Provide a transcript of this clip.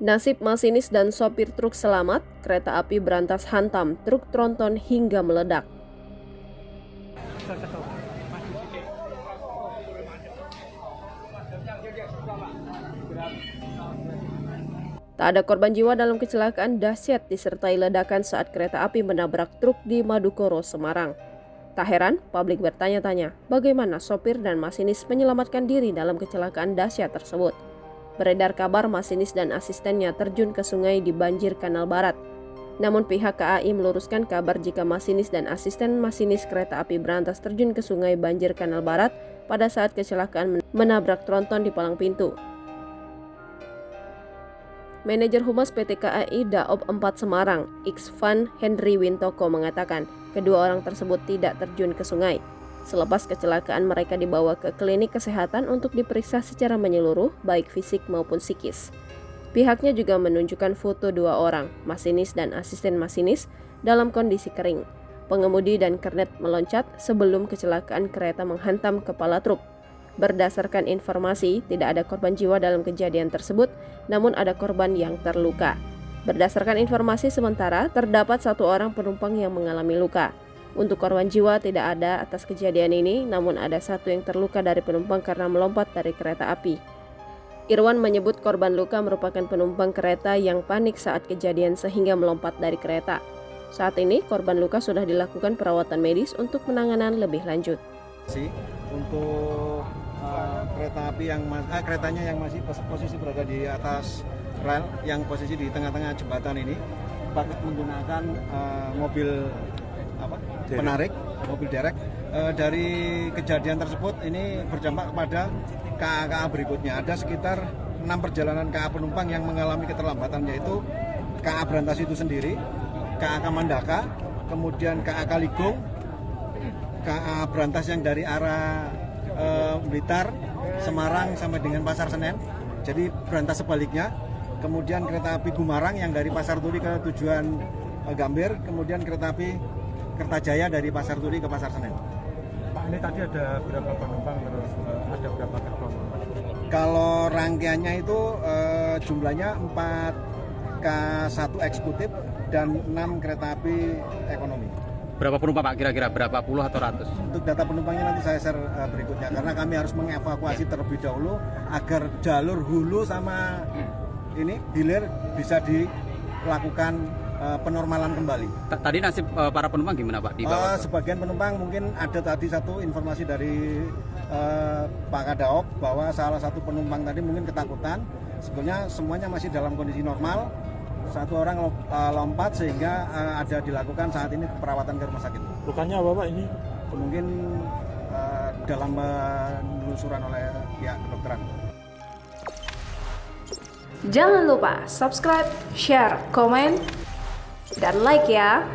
Nasib masinis dan sopir truk selamat, kereta api berantas hantam truk tronton hingga meledak. Tak ada korban jiwa dalam kecelakaan dahsyat disertai ledakan saat kereta api menabrak truk di Madukoro, Semarang. Tak heran, publik bertanya-tanya bagaimana sopir dan masinis menyelamatkan diri dalam kecelakaan dahsyat tersebut. Beredar kabar masinis dan asistennya terjun ke sungai di banjir Kanal Barat. Namun pihak KAI meluruskan kabar jika masinis dan asisten masinis kereta api berantas terjun ke sungai banjir Kanal Barat pada saat kecelakaan menabrak tronton di palang pintu. Manajer Humas PT KAI Daob 4 Semarang, Iksvan Henry Wintoko mengatakan kedua orang tersebut tidak terjun ke sungai. Selepas kecelakaan mereka dibawa ke klinik kesehatan untuk diperiksa secara menyeluruh baik fisik maupun psikis. Pihaknya juga menunjukkan foto dua orang, masinis dan asisten masinis, dalam kondisi kering. Pengemudi dan kernet meloncat sebelum kecelakaan kereta menghantam kepala truk. Berdasarkan informasi, tidak ada korban jiwa dalam kejadian tersebut, namun ada korban yang terluka. Berdasarkan informasi sementara, terdapat satu orang penumpang yang mengalami luka. Untuk korban jiwa tidak ada atas kejadian ini, namun ada satu yang terluka dari penumpang karena melompat dari kereta api. Irwan menyebut korban luka merupakan penumpang kereta yang panik saat kejadian sehingga melompat dari kereta. Saat ini, korban luka sudah dilakukan perawatan medis untuk penanganan lebih lanjut. Untuk kereta api keretanya yang masih posisi berada di atas rel, yang posisi di tengah-tengah jembatan ini, menggunakan mobil penarik, mobil derek. Dari kejadian tersebut ini berdampak kepada KA berikutnya. Ada sekitar 6 perjalanan KA penumpang yang mengalami keterlambatan, yaitu KA Berantas itu sendiri, KA Kamandaka, kemudian KA Kaligung, KA Berantas yang dari arah Blitar, Semarang sampai dengan Pasar Senen, jadi berantas sebaliknya. Kemudian kereta api Gumarang yang dari Pasar Turi ke tujuan Gambir, kemudian kereta api Kertajaya dari Pasar Turi ke Pasar Senen. Pak, ini tadi ada berapa penumpang, terus ada berapa gerbong? Kalau rangkaiannya itu jumlahnya 4 K1 eksekutif dan 6 kereta api ekonomi. Berapa penumpang Pak, kira-kira berapa puluh atau ratus? Untuk data penumpangnya nanti saya share berikutnya, karena kami harus mengevakuasi terlebih dahulu agar jalur hulu sama ini hilir bisa dilakukan penormalan kembali. Tadi nasib para penumpang gimana Pak? Di bawah sebagian penumpang mungkin ada tadi satu informasi dari Pak Kadaop bahwa salah satu penumpang tadi mungkin ketakutan. Sebenarnya semuanya masih dalam kondisi normal. Satu orang lompat sehingga ada dilakukan saat ini perawatan ke rumah sakit. Lukanya apa Pak ini? Mungkin dalam penelusuran oleh pihak kedokteran. Jangan lupa subscribe, share, komen, dan like ya.